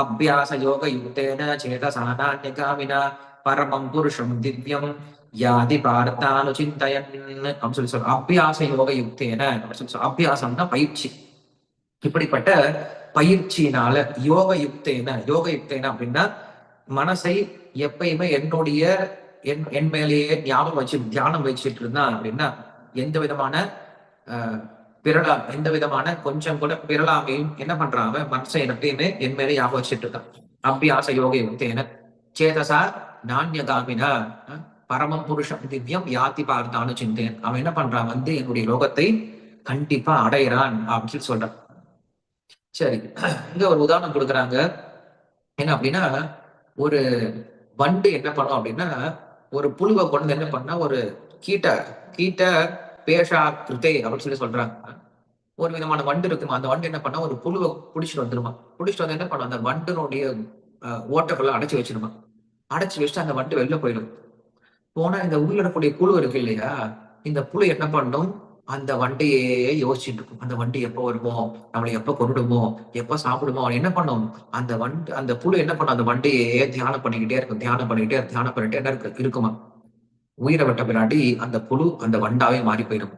அபியாச யோக யுக்தேன சேதசா நான்யகாமினா பரமம் புருஷம் திவ்யம் யாதி பார்த்தானுசிந்தயன் அப்படின்னு சொல்லி சொல்றோம். அபியாச யோக யுக்தேன அப்படின்னு சொல்லி சொல்றோம். அபியாசம்னா பயிற்சி. இப்படிப்பட்ட பயிற்சியினால யோக யுக்தேன அப்படின்னா மனசை எப்பயுமே என் மேலேயே ஞாபகம் வச்சு தியானம் வச்சுட்டு இருந்தா அப்படின்னா எந்த விதமான எந்த விதமான கொஞ்சம் கூட பிறலாமையும் என்ன பண்றாங்க, மனசை எப்பயுமே என் மேலே ஞாபகம் வச்சுட்டு இருக்கான். அபியாச யோக யுக்தேன சேதசா நான்யகாமினா பரமம் புருஷம் திவ்யம் யாத்தி பார்த்தானு சிந்தேன். அவன் என்ன பண்றான், என்னுடைய லோகத்தை கண்டிப்பா அடையிறான் அப்படின்னு சொல்றான். சரி, இங்க ஒரு உதாரணம் கொடுக்குறாங்க. என்ன அப்படின்னா, ஒரு வண்டு என்ன பண்ணும் அப்படின்னா, ஒரு புழுவை கொண்டு என்ன பண்ணா, ஒரு கீட்ட பேஷா கிருத்தே அப்படின்னு சொல்றாங்க. ஒரு விதமான வண்டு இருக்குமா, அந்த வண்டு என்ன பண்ணா ஒரு புழுவை பிடிச்சிட்டு வந்துருமா. பிடிச்சிட்டு வந்து என்ன பண்ணும், அந்த வண்டினுடைய ஓட்டக்குள்ள அடைச்சு வச்சிருமா. அடைச்சு வச்சுட்டு அந்த வண்டு வெளில போயிடும். போனா இந்த உள்ள இருக்கக்கூடிய புழு இருக்கு இல்லையா, இந்த புழு என்ன பண்ணும், அந்த வண்டியே யோசிச்சுட்டு இருக்கும். அந்த வண்டி எப்போ வருமோ, நம்மளை எப்ப கொண்டுடுமோ, எப்ப சாப்பிடுமோ, என்ன பண்ணும், அந்த புழு என்ன பண்ணும், அந்த வண்டியே தியானம் பண்ணிக்கிட்டே இருக்கும். தியானம் பண்ணிட்டே என்ன இருக்குமா. உயிரை விட்ட பின்னாடி அந்த புழு அந்த வண்டாவே மாறி போயிடும்.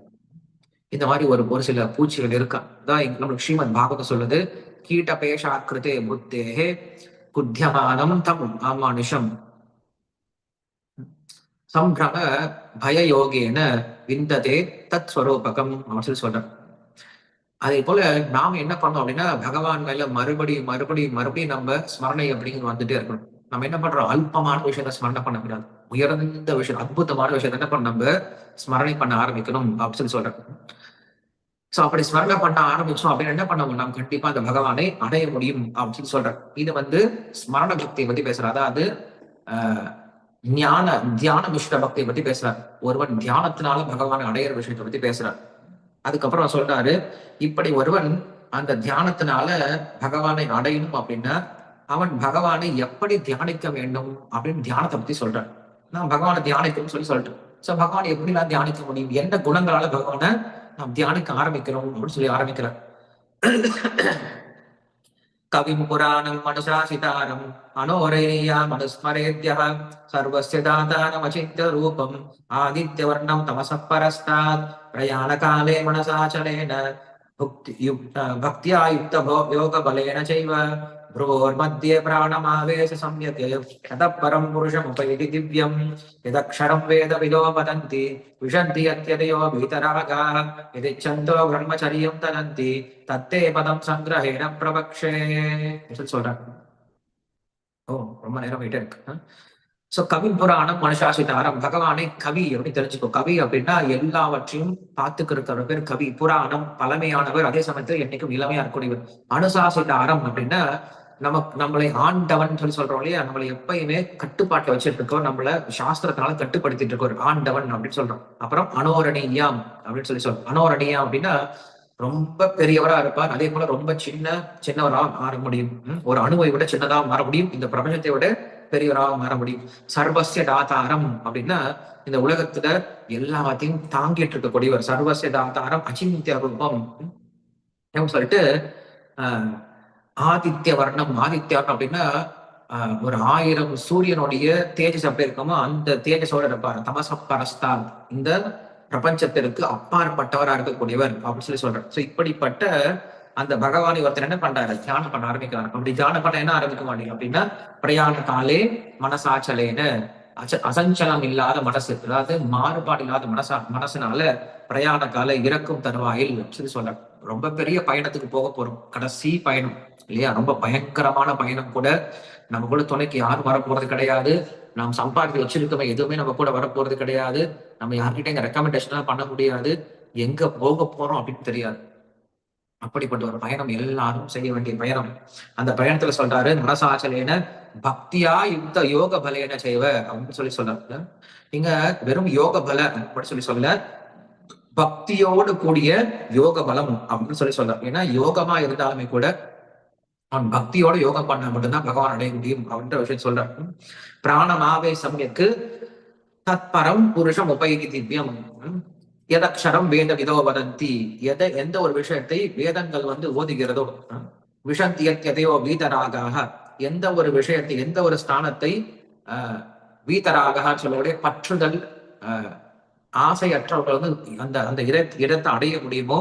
இந்த மாதிரி ஒரு சில பூச்சிகள் இருக்கா. அதான் நம்மளுக்கு ஸ்ரீமத் பாகவதம் சொல்லுது, கீட்ட பேஷாக்கிருதே புத்தேஹே குத்தியமானம் தம் அமானுஷம் சம்பிரம பய யோகேன விந்ததே தத் ஸ்வரூபகம் அப்படின்னு சொல்றேன். அதே போல நாம என்ன பண்ணோம் அப்படின்னா, பகவான் மேல மறுபடியும் நம்ம ஸ்மரணை அப்படிங்கிறது வந்துட்டே இருக்கணும். நம்ம என்ன பண்றோம், அல்பமான விஷயத்த ஸ்மரணை பண்ணக்கூடாது. உயர்ந்த விஷயம், அற்புதமான விஷயத்த என்ன பண்ண நம்ம ஸ்மரணை பண்ண ஆரம்பிக்கணும் அப்படின்னு சொல்றேன். சோ அப்படி ஸ்மரணை பண்ண ஆரம்பிச்சோம் அப்படின்னு என்ன பண்ணுவோம், நாம் கண்டிப்பா அந்த பகவானை அடைய முடியும் அப்படின்னு சொல்றேன். இது ஸ்மரண பக்தியை பத்தி பேசுற, அதாவது தியான மிஸ்ர பக்தியை பத்தி பேசுறார். ஒருவன் தியானத்தினால பகவானை அடையிற விஷயத்தை பத்தி பேசுறார். அதுக்கப்புறம் சொல்றாரு, இப்படி ஒருவன் அந்த தியானத்தினால பகவானை அடையணும் அப்படின்னா அவன் பகவானை எப்படி தியானிக்க வேண்டும் அப்படின்னு தியானத்தை பத்தி சொல்றான். நான் பகவானை தியானிக்கணும்னு சொல்லிட்டேன். சோ பகவானை எப்படி நான் தியானிக்க முடியும், என்ன குணங்களால பகவானை நாம் தியானிக்க ஆரம்பிக்கிறோம் அப்படின்னு சொல்லி ஆரம்பிக்கிறார். கவிம் புராணம் மனுசாசிதாரம் அனோரேயா மனுஸ்மரேத்யः சர்வஸ்ய தாதாரமசித்ய ரூபம் ஆதித்யவர்ணம் தமசः பரஸ்தாத் பிரயாணகாலே மனசாச்சலேன பக்தியா யுக்த யோக பலேன சைவ भ्रुवोर्मध्ये प्राणमावेश सम्यक् ततः परं पुरुषमुपैति दिव्यं यदक्षरं वेदविदो वदन्ति विशन्ति यत्यतयो भीतरागाः यदिच्छन्तो ब्रह्मचर्यं तदन्ति तत्ते पदं सङ्ग्रहेण प्रवक्षे சொல்றாங்க. ரொம்ப நேரம் போயிட்டே இருக்கு. சோ கவி புராணம் மனுஷாசிதாரம், பகவானை கவி அப்படின்னு தெரிஞ்சுக்கோ. கவி அப்படின்னா எல்லாவற்றையும் பார்த்துக்கிற பேர் கவி. புராணம் பழமையானவர், அதே சமயத்துல என்னைக்கும் இளமையா இருக்கக்கூடியவர். அனுசாசிதாரம் அப்படின்னா நம்மளை ஆண்டவன் சொல்றோம் இல்லையா, நம்மளை எப்பயுமே கட்டுப்பாட்டை வச்சிட்டு இருக்கோம், நம்மள சாஸ்திரத்தினால கட்டுப்படுத்திட்டு இருக்கோம், ஆண்டவன் அப்படின்னு சொல்றோம். அப்புறம் அனோரணியம் அப்படின்னு சொல்றோம். அனோரணியம் அப்படின்னா ரொம்ப பெரியவரா இருப்பார், அதே போல ரொம்ப சின்னவரா மாற முடியும். ஒரு அணுவை விட சின்னதா மாற முடியும், இந்த பிரபஞ்சத்தை விட பெரியவராக மாற முடியும். சர்வசிய தாதாரம் அப்படின்னா இந்த உலகத்துல எல்லாத்தையும் தாங்கிட்டு இருக்கக்கூடியவர். சர்வசிய தாதாரம் அச்சிந்திய ரூபம் சொல்லிட்டு ஆதித்ய வர்ணம் அப்படின்னா ஒரு 1000 சூரியனுடைய தேஜஸ் அப்படி இருக்கோமோ அந்த தேஜஸோட இருப்பார். தமசப்பரஸ்தா, இந்த பிரபஞ்சத்திற்கு அப்பாற்பட்டவரா இருக்கக்கூடியவர் அப்படின்னு சொல்றார். சோ இப்படிப்பட்ட அந்த பகவானை ஒருத்தர் என்ன பண்றாரு, தியானம் பண்ண ஆரம்பிக்கிறார். அப்படி தியானம் பண்ண என்ன ஆரம்பிக்க மாட்டேங்க அப்படின்னா, பிரயாண காலே மனசாச்சலேன அசஞ்சலம் இல்லாத மனசு, அதாவது மாறுபாடு இல்லாத மனசுனால பிரயாண கால இறக்கும் தருவாயில் சொல்ற. ரொம்ப பெரிய பயணத்துக்கு போக போறோம், கடைசி பயணம் இல்லையா, ரொம்ப பயங்கரமான பயணம் கூட. நம்ம கூட துணைக்கு யாரும் வரப்போறது கிடையாது, நாம் சம்பாதித்து வச்சிருக்கோம் எதுவுமே நம்ம கூட வரப்போறது கிடையாது, நம்ம யார்கிட்ட எங்க ரெக்கமெண்டேஷன் பண்ண முடியாது, எங்க போக போறோம் அப்படின்னு தெரியாது. அப்படிப்பட்ட ஒரு பயணம் எல்லாரும் செய்ய வேண்டிய பயணம். அந்த பயணத்துல சொல்றாரு, மனசாச்சலேன பக்தியா யுக்த யோக பலேன செய்வ அப்படின்னு சொல்றாரு. இங்க வெறும் யோக பல அப்படின்னு சொல்ல, பக்தியோடு கூடிய யோக பலம் அப்படின்னு சொல்றாரு. ஏன்னா யோகமா இருந்தாலுமே கூட அவன் பக்தியோட யோகம் பண்ண மட்டும்தான் பகவான் அடைய முடியும் அப்படின்ற விஷயம் சொல்றாரு. பிராணமாவே சமயக்கு தத்பரம் புருஷம் உபயோகி திவ்யம் எதக்ஷரம் வேத விதோ வதந்தி, எந்த ஒரு விஷயத்தை வேதங்கள் ஓதுகிறதோ, விஷந்தியோ வீதராகாக எந்த ஒரு விஷயத்தை, எந்த ஒரு ஸ்தானத்தை வீதராக சொல்லக்கூடிய பற்றுதல் ஆசையற்றவர்கள் வந்து அந்த அந்த இடத்தை அடைய முடியுமோ,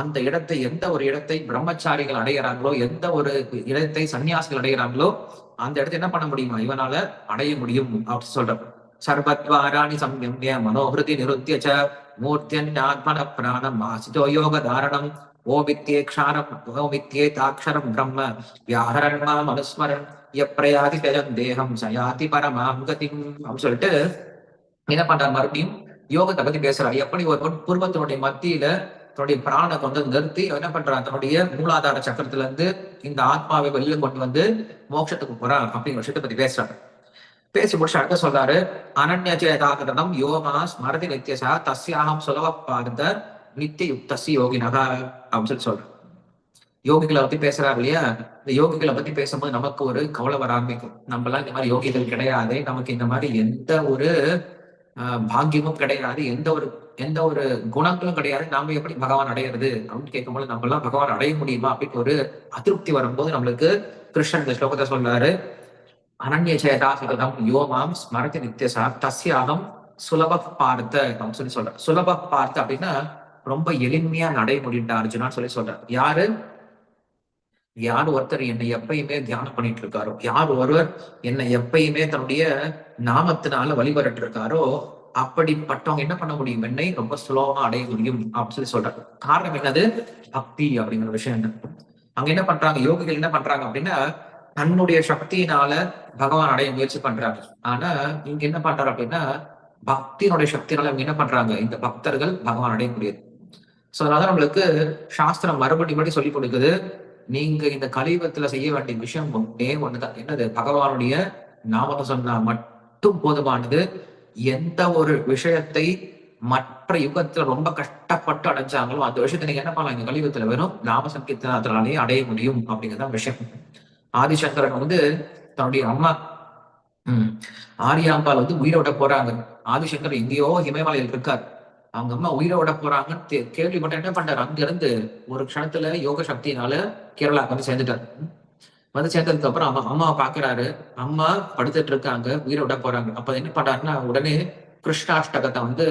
அந்த இடத்தை, எந்த ஒரு இடத்தை பிரம்மச்சாரிகள் அடைகிறாங்களோ, எந்த ஒரு இடத்தை சன்னியாசிகள் அடைகிறாங்களோ, அந்த இடத்தை என்ன பண்ண முடியுமா இவனால அடைய முடியும் அப்படின்னு சொல்றாங்க. சர்வத்வாராணி சம்யம்ய மனோஹிருதி நிருத்திய மூர்த்தியன்யாத்மன பிராணம் ஆசிதோ யோக தாரணம் ஓமித்யேக்ஷாரம் ஓமித்யேதாட்சரம் பிரம்ம வியாஹரண்மா மனுஸ்மரன் எப்ரயாதி தஜம் தேகம் சயாதி பரமாம் கதிம் அப்படின்னு சொல்லிட்டு என்ன பண்றாரு, மறுபடியும் யோகத்தை பத்தி பேசுறாரு. எப்படி ஒரு குடும்பத்தினுடைய மத்தியில தன்னுடைய பிராணை கொண்டு நிறுத்தி என்ன பண்றான், தன்னுடைய மூலாதார சக்கரத்துல இருந்து இந்த ஆத்மாவை வெளியில கொண்டு வந்து மோட்சத்துக்கு போறான் அப்படிங்கிற விஷயத்தை பத்தி பேசுறாரு. பேசி முடிச்சு அடுத்த சொல்றாரு, அனன்யச்சேதாகதனம் யோமா ஸ்மரதி நித்தியசா தஸ்யாகம் சுலப பார்த்த நித்திய யுக்தசி யோகினகா அப்படின்னு சொல்லி சொல்றாரு. யோகிகளை பத்தி பேசுறாரு இல்லையா? இந்த யோகிகளை பத்தி பேசும்போது நமக்கு ஒரு கவலை வர ஆரம்பிக்கும். நம்ம எல்லாம் இந்த மாதிரி யோகிகள் கிடையாது, நமக்கு இந்த மாதிரி எந்த ஒரு பாக்கியமும் கிடையாது, எந்த ஒரு குணங்களும் கிடையாது, நாம எப்படி பகவான் அடையிறது அப்படின்னு கேட்கும்போது நம்ம எல்லாம் பகவான் அடைய முடியுமா அப்படின்னு ஒரு அதிருப்தி வரும்போது நம்மளுக்கு கிருஷ்ணன் இந்த ஸ்லோகத்தை சொல்றாரு, அனன்ய சேதாசதம் யோமாம் ஸ்மரதி நித்தியசா தஸ்யாகம் சுலப பார்த்த அப்படின்னு சொல்லி சொல்றாரு. சுலப பார்த்த அப்படின்னா ரொம்ப எளிமையா நடை முடிட்டா அர்ஜுனான்னு சொல்லி சொல்றாரு. யார் ஒருத்தர் என்னை எப்பயுமே தியானம் பண்ணிட்டு இருக்காரோ, யார் ஒருவர் என்னை எப்பயுமே தன்னுடைய நாமத்தினால வழிபட்டு இருக்காரோ, அப்படிப்பட்டவங்க என்ன பண்ண முடியும், என்னை ரொம்ப சுலபமா அடைய முடியும் அப்படின்னு சொல்லி சொல்றாங்க. காரணம் என்னது, பக்தி அப்படிங்கிற விஷயம் என்ன. அங்க என்ன பண்றாங்க யோகிகள், என்ன பண்றாங்க அப்படின்னா தன்னுடைய சக்தியினால பகவான் அடைய முயற்சி பண்றாங்க. ஆனா இங்க என்ன பண்றாரு அப்படின்னா பக்தியினுடைய சக்தினால இவங்க என்ன பண்றாங்க, இந்த பக்தர்கள் பகவான் அடைய முடியாது. சோ அதனால நம்மளுக்கு சாஸ்திரம் மறுபடியும் சொல்லி கொடுக்குது, நீங்க இந்த கலியுகத்துல செய்ய வேண்டிய விஷயம் ஒன்னே ஒண்ணுதான். என்னது, பகவானுடைய நாமத்தை சொன்னா மட்டும் போதுமானது. எந்த ஒரு விஷயத்தை மற்ற யுகத்துல ரொம்ப கஷ்டப்பட்டு அடைஞ்சாங்களோ அந்த விஷயத்தை நீங்க என்ன பண்ணலாம், இந்த கலியுகத்துல வெறும் நாம சங்கீர்த்தனாலே அடைய முடியும் அப்படிங்கிறதான் விஷயம். ஆதிசங்கரன் வந்து தன்னுடைய அம்மா ஆரியாம்பால் வந்து உயிரோட போறாங்க. ஆதிசங்கர் எங்கேயோ இமயமலையில் இருக்கார். அவங்க அம்மா உயிரோட போறாங்கன்னு கேள்விப்பட்ட என்ன பண்றாரு, அங்க இருந்து ஒரு க்ஷணத்துல யோக சக்தியினால கேரளாக்கு வந்து சேர்ந்துட்டாரு. வந்து சேர்ந்ததுக்கு அப்புறம் அம்மாவை பாக்குறாரு, அம்மா படுத்துட்டு இருக்காங்க, உயிரோட போறாங்க. அப்ப என்ன பண்றாருன்னா உடனே கிருஷ்ணாஷ்டகத்தை வந்து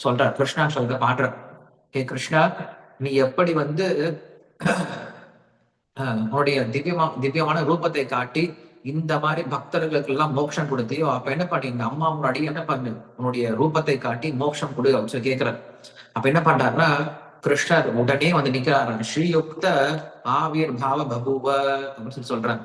சொல்றார், கிருஷ்ணாஷ்டகத்தை பாடுறார். ஹே கிருஷ்ணா, நீ எப்படி வந்து உன்னுடைய திவ்யமான ரூபத்தை காட்டி இந்த மாதிரி பக்தர்களுக்கு எல்லாம் மோட்சம் கொடுத்தியோ, அப்ப என்ன பண்ணீங்க, அம்மா முன்னாடி என்ன பண்ணு, உன்னுடைய ரூபத்தை காட்டி மோட்சம் கொடு அப்படின்னு சொல்லி கேட்கிறார். அப்ப என்ன பண்றாருன்னா கிருஷ்ணர் உடனே வந்து நிக்கிறாரு. ஸ்ரீயுக்த ஆவிர் பாவ பபுவ அப்படின்னு சொல்லி சொல்றாங்க.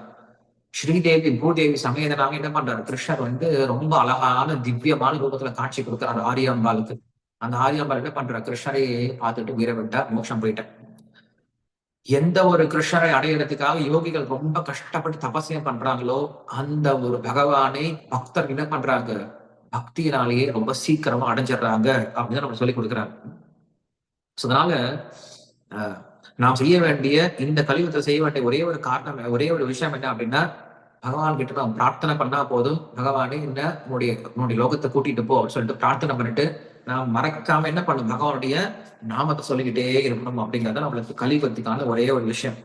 ஸ்ரீதேவி பூதேவி சமேதனாக என்ன பண்றாரு, கிருஷ்ணர் வந்து ரொம்ப அழகான திவ்யமான ரூபத்துல காட்சி கொடுக்கிறார் ஆரியாம்பாளுக்கு. அந்த ஆரியாம்பாள் என்ன பண்றாரு, கிருஷ்ணரை பார்த்துட்டு உயிரை விட்டார், மோட்சம் போயிட்டார். எந்த ஒரு கிருஷ்ணரை அடையிறதுக்காக யோகிகள் ரொம்ப கஷ்டப்பட்டு தபசியம் பண்றாங்களோ, அந்த ஒரு பகவானை பக்தர் என்ன பண்றாங்க, பக்தியினாலேயே ரொம்ப சீக்கிரமா அடைஞ்சிடுறாங்க அப்படின்னு நம்ம சொல்லி கொடுக்குறாங்க. அதனால நாம் செய்ய வேண்டிய, இந்த கலியுகத்தை செய்ய வேண்டிய ஒரே ஒரு காரணம், ஒரே ஒரு விஷயம் என்ன அப்படின்னா, பகவான் கிட்ட நாம் பிரார்த்தனை பண்ணா போதும், பகவானே என்ன உன்னுடைய லோகத்தை கூட்டிட்டு போ சொல்லிட்டு பிரார்த்தனை பண்ணிட்டு நாம் மறக்காம என்ன பண்ணும், பகவானுடைய நாமத்தை சொல்லிக்கிட்டே இருக்கணும் அப்படிங்கிறத நம்மளுக்கு கலியுகத்துக்கான ஒரே ஒரு விஷயம்.